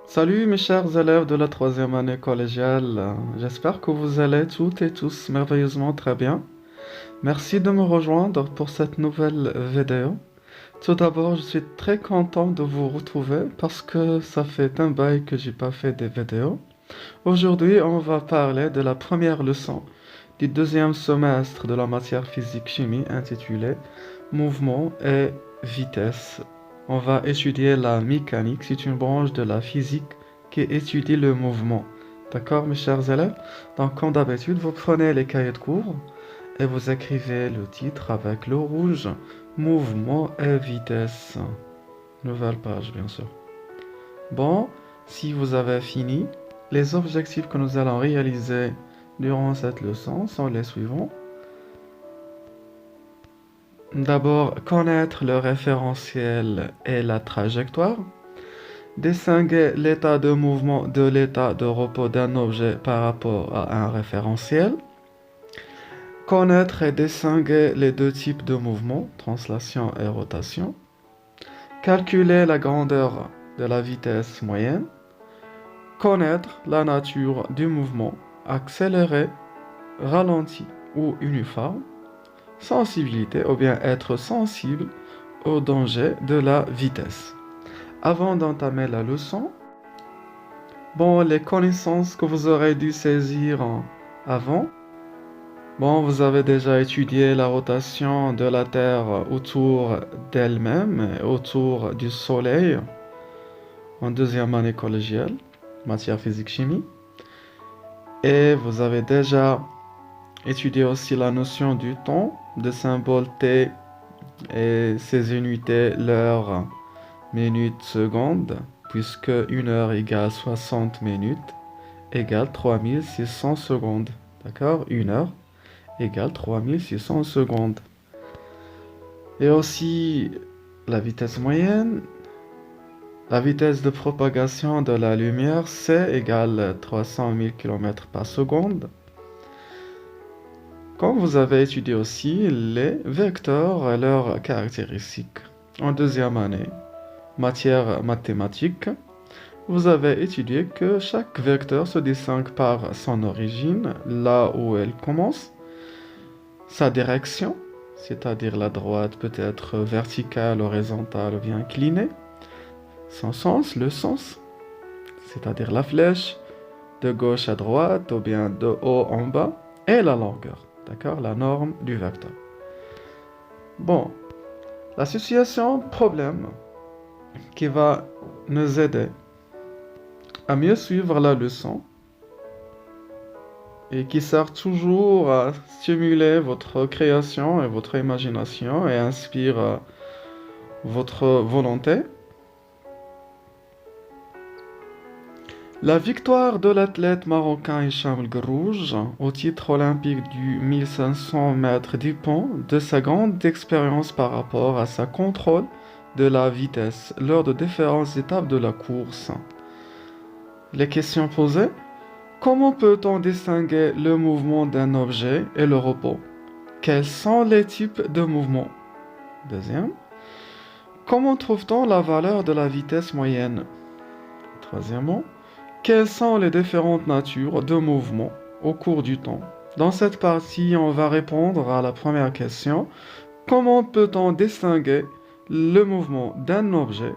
Salut mes chers élèves de la troisième année collégiale, j'espère que vous allez toutes et tous merveilleusement très bien. Merci de me rejoindre pour cette nouvelle vidéo. Tout d'abord, je suis très content de vous retrouver parce que ça fait un bail que j'ai pas fait des vidéos. Aujourd'hui, on va parler de la première leçon du deuxième semestre de la matière physique-chimie intitulée Mouvement et vitesse. On va étudier la mécanique, c'est une branche de la physique qui étudie le mouvement. D'accord, mes chers élèves? Donc, comme d'habitude, vous prenez les cahiers de cours et vous écrivez le titre avec le rouge, Mouvement et vitesse. Nouvelle page, bien sûr. Bon, si vous avez fini, les objectifs que nous allons réaliser durant cette leçon sont les suivants. D'abord, connaître le référentiel et la trajectoire. Distinguer l'état de mouvement de l'état de repos d'un objet par rapport à un référentiel. Connaître et distinguer les deux types de mouvements, translation et rotation. Calculer la grandeur de la vitesse moyenne. Connaître la nature du mouvement, accéléré, ralenti ou uniforme. Sensibilité ou bien être sensible au danger de la vitesse. Avant d'entamer la leçon, bon, les connaissances que vous aurez dû saisir avant, bon, vous avez déjà étudié la rotation de la Terre autour d'elle-même, autour du Soleil, en deuxième année collégiale, matière physique-chimie. Et vous avez déjà étudié aussi la notion du temps, de symbole T et ses unités, l'heure, minute, seconde, puisque 1 heure égale 60 minutes, égale 3600 secondes. D'accord? 1 heure égale 3600 secondes. Et aussi la vitesse moyenne, la vitesse de propagation de la lumière, C égale 300 000 km par seconde. Comme vous avez étudié aussi les vecteurs et leurs caractéristiques en deuxième année, matière mathématique, vous avez étudié que chaque vecteur se distingue par son origine, là où elle commence, sa direction, c'est-à-dire la droite peut être verticale, horizontale ou bien inclinée, son sens, le sens, c'est-à-dire la flèche, de gauche à droite ou bien de haut en bas, et la longueur, d'accord, la norme du vecteur. Bon, la situation problème qui va nous aider à mieux suivre la leçon et qui sert toujours à stimuler votre création et votre imagination et inspire votre volonté. La victoire de l'athlète marocain Hicham El Guerrouj au titre olympique du 1500 mètres du pont de sa grande expérience par rapport à sa contrôle de la vitesse lors de différentes étapes de la course. Les questions posées. Comment peut-on distinguer le mouvement d'un objet et le repos? Quels sont les types de mouvements? Deuxième. Comment trouve-t-on la valeur de la vitesse moyenne? Troisièmement. Quelles sont les différentes natures de mouvements au cours du temps? Dans cette partie, on va répondre à la première question. Comment peut-on distinguer le mouvement d'un objet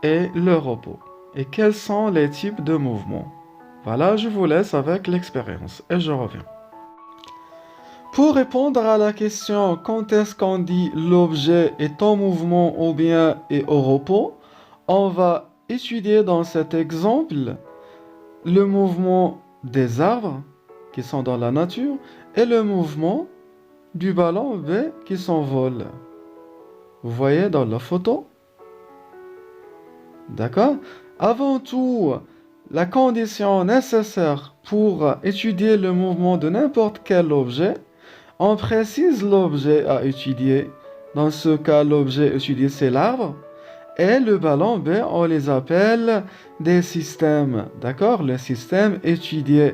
et le repos? Et quels sont les types de mouvements? Voilà, je vous laisse avec l'expérience et je reviens. Pour répondre à la question quand est-ce qu'on dit l'objet est en mouvement ou bien est au repos, on va étudier dans cet exemple le mouvement des arbres qui sont dans la nature et le mouvement du ballon V qui s'envole. Vous voyez dans la photo? D'accord? Avant tout, la condition nécessaire pour étudier le mouvement de n'importe quel objet, on précise l'objet à étudier. Dans ce cas, l'objet étudié, c'est l'arbre. Et le ballon B, on les appelle des systèmes. D'accord? Le système étudié.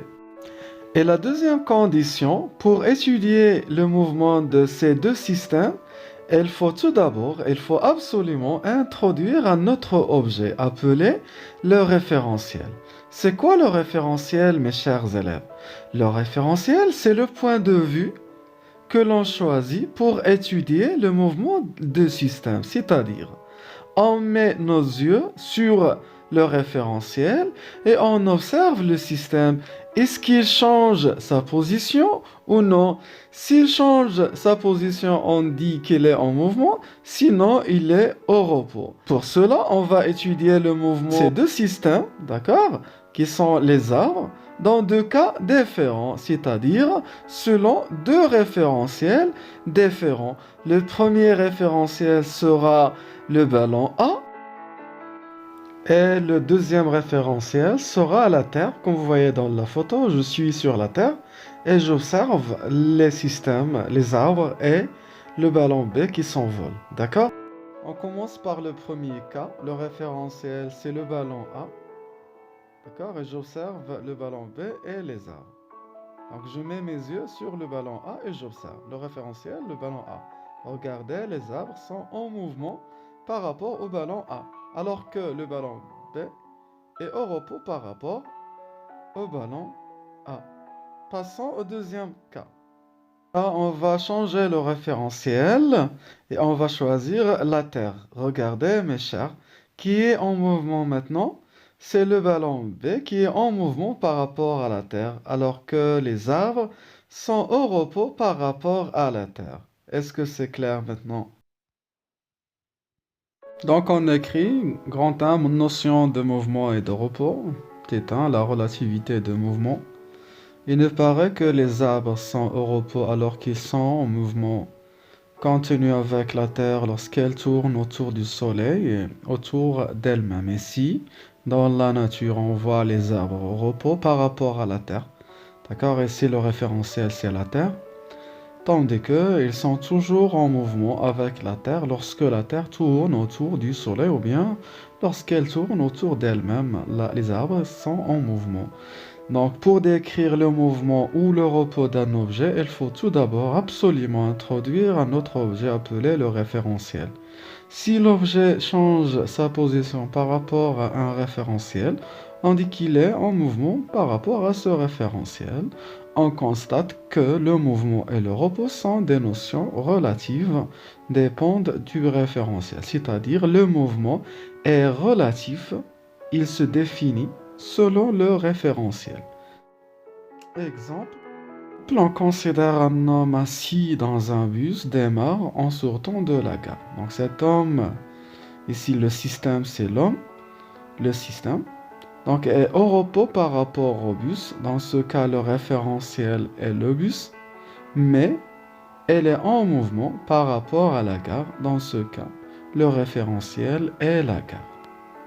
Et la deuxième condition pour étudier le mouvement de ces deux systèmes, Il faut tout d'abord, il faut absolument introduire un autre objet appelé le référentiel. C'est quoi le référentiel, mes chers élèves? Le référentiel, c'est le point de vue que l'on choisit pour étudier le mouvement du système, c'est-à-dire on met nos yeux sur le référentiel et on observe le système. Est-ce qu'il change sa position ou non? S'il change sa position, on dit qu'il est en mouvement, sinon il est au repos. Pour cela, on va étudier le mouvement de ces deux systèmes, d'accord, qui sont les arbres, dans deux cas différents, c'est-à-dire selon deux référentiels différents. Le premier référentiel sera le ballon A et le deuxième référentiel sera la Terre. Comme vous voyez dans la photo, je suis sur la Terre et j'observe les systèmes, les arbres et le ballon B qui s'envole. D'accord? On commence par le premier cas. Le référentiel, c'est le ballon A. D'accord? Et j'observe le ballon B et les arbres. Donc je mets mes yeux sur le ballon A et j'observe. Le référentiel, le ballon A. Regardez, les arbres sont en mouvement par rapport au ballon A, alors que le ballon B est au repos par rapport au ballon A. Passons au deuxième cas. Là, on va changer le référentiel et on va choisir la Terre. Regardez, mes chers, qui est en mouvement maintenant? C'est le ballon B qui est en mouvement par rapport à la Terre, alors que les arbres sont au repos par rapport à la Terre. Est-ce que c'est clair maintenant? Donc on écrit grand 1, notion de mouvement et de repos. Petit 1, la relativité de mouvement. Il ne paraît que les arbres sont au repos alors qu'ils sont en mouvement continu avec la Terre lorsqu'elle tourne autour du Soleil et autour d'elle-même. Et si, dans la nature, on voit les arbres au repos par rapport à la Terre, d'accord? Et si le référentiel, c'est la Terre, tandis qu'ils sont toujours en mouvement avec la Terre lorsque la Terre tourne autour du Soleil ou bien lorsqu'elle tourne autour d'elle-même, les arbres sont en mouvement. Donc, pour décrire le mouvement ou le repos d'un objet, il faut tout d'abord absolument introduire un autre objet appelé le référentiel. Si l'objet change sa position par rapport à un référentiel, on dit qu'il est en mouvement par rapport à ce référentiel. On constate que le mouvement et le repos sont des notions relatives, dépendent du référentiel. C'est-à-dire, le mouvement est relatif, il se définit selon le référentiel. Exemple, on considère un homme assis dans un bus démarre en sortant de la gare. Donc cet homme, ici le système c'est l'homme, le système, donc est au repos par rapport au bus. Dans ce cas, le référentiel est le bus, mais elle est en mouvement par rapport à la gare. Dans ce cas, le référentiel est la gare.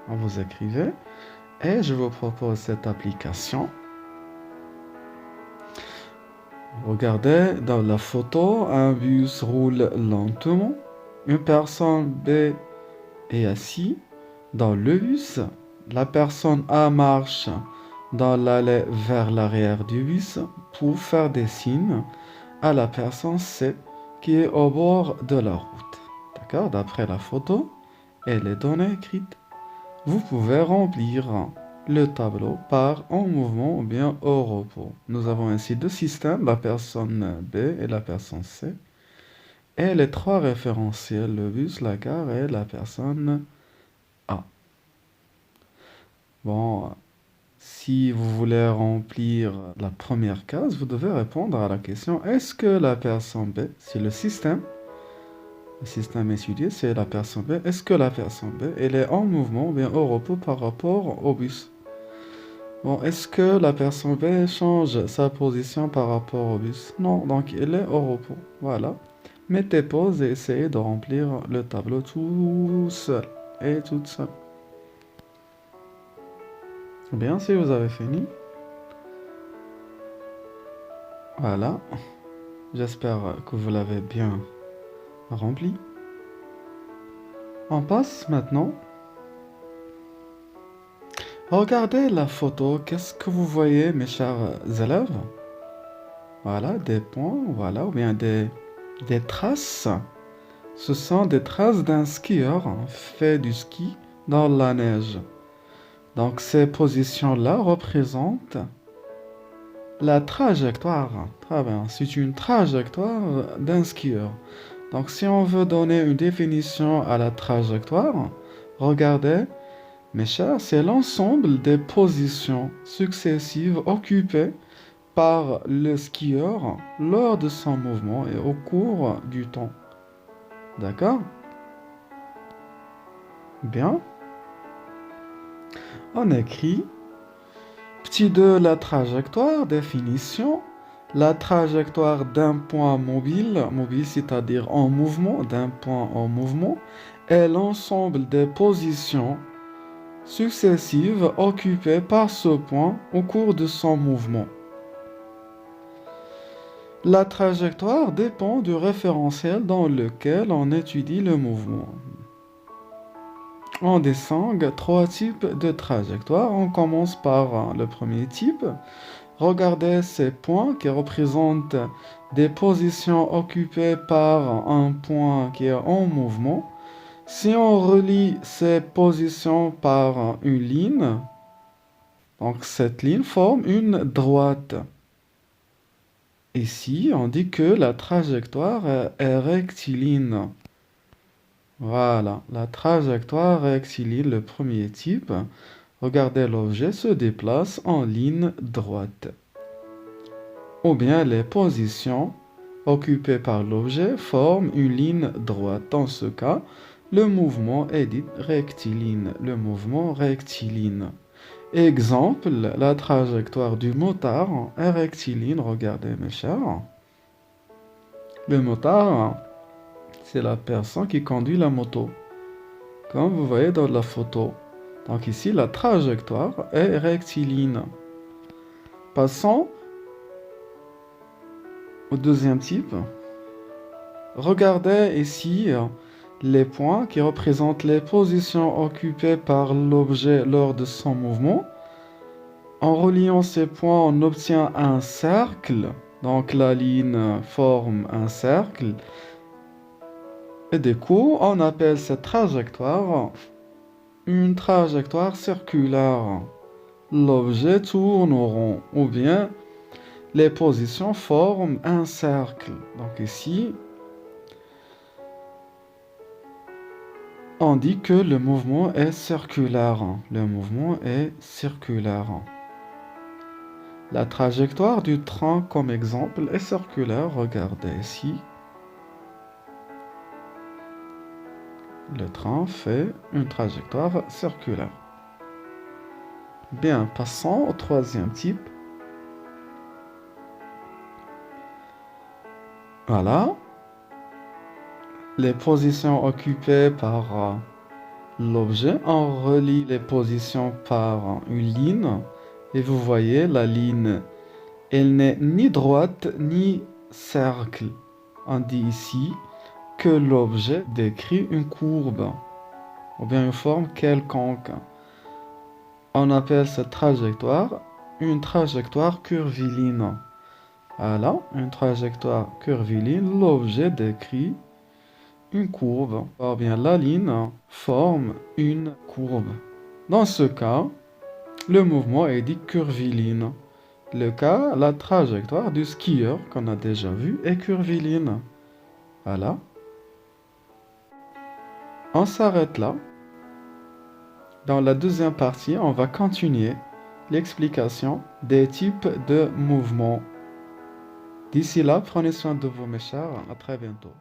Vous écrivez. Et je vous propose cette application. Regardez dans la photo, un bus roule lentement. Une personne B est assise dans le bus. La personne A marche dans l'allée vers l'arrière du bus pour faire des signes à la personne C qui est au bord de la route. D'accord? D'après la photo et les données écrites. Vous pouvez remplir le tableau par en mouvement ou bien au repos. Nous avons ainsi deux systèmes, la personne B et la personne C, et les trois référentiels, le bus, la gare et la personne A. Bon, si vous voulez remplir la première case, vous devez répondre à la question, est-ce que la personne B, c'est le système étudié, c'est la personne B. Est-ce que la personne B, elle est en mouvement ou bien au repos par rapport au bus? Bon, est-ce que la personne B change sa position par rapport au bus? Non, donc elle est au repos. Voilà. Mettez pause et essayez de remplir le tableau tout seul et toute seule. Bien, si vous avez fini. Voilà. J'espère que vous l'avez bien rempli. On passe maintenant. Regardez la photo. Qu'est-ce que vous voyez, mes chers élèves? Voilà, des points, voilà, ou bien des traces Ce sont des traces d'un skieur fait du ski dans la neige. Donc ces positions-là représentent la trajectoire. Très bien, c'est une trajectoire d'un skieur. Donc si on veut donner une définition à la trajectoire, regardez, mes chers, c'est l'ensemble des positions successives occupées par le skieur lors de son mouvement et au cours du temps. D'accord? Bien. On écrit petit 2, la trajectoire, définition. La trajectoire d'un point mobile, c'est-à-dire en mouvement, d'un point en mouvement, est l'ensemble des positions successives occupées par ce point au cours de son mouvement. La trajectoire dépend du référentiel dans lequel on étudie le mouvement. On distingue 3 types de trajectoires. On commence par le premier type. Regardez ces points qui représentent des positions occupées par un point qui est en mouvement. Si on relie ces positions par une ligne, donc cette ligne forme une droite. Ici, on dit que la trajectoire est rectiligne. Voilà, la trajectoire rectiligne, le premier type. Regardez, l'objet se déplace en ligne droite. Ou bien les positions occupées par l'objet forment une ligne droite. Dans ce cas, le mouvement est dit rectiligne. Le mouvement rectiligne. Exemple, la trajectoire du motard est rectiligne. Regardez, mes chers. Le motard, c'est la personne qui conduit la moto, comme vous voyez dans la photo. Donc ici, la trajectoire est rectiligne. Passons au deuxième type. Regardez ici les points qui représentent les positions occupées par l'objet lors de son mouvement. En reliant ces points, on obtient un cercle. Donc la ligne forme un cercle. Et du coup, on appelle cette trajectoire une trajectoire circulaire. L'objet tourne au rond, ou bien les positions forment un cercle. Donc ici, on dit que le mouvement est circulaire. Le mouvement est circulaire. La trajectoire du train, comme exemple, est circulaire. Regardez ici. Le train fait une trajectoire circulaire. Bien, passons au troisième type. Voilà. Les positions occupées par l'objet. On relie les positions par une ligne. Et vous voyez, la ligne, elle n'est ni droite ni cercle. On dit ici que l'objet décrit une courbe ou bien une forme quelconque. On appelle cette trajectoire une trajectoire curviligne. Voilà, une trajectoire curviligne, l'objet décrit une courbe. Ou bien la ligne forme une courbe. Dans ce cas, le mouvement est dit curviligne. Le cas, la trajectoire du skieur qu'on a déjà vu est curviligne. Voilà. On s'arrête là. Dans la deuxième partie, on va continuer l'explication des types de mouvements. D'ici là, prenez soin de vous, mes chers. À très bientôt.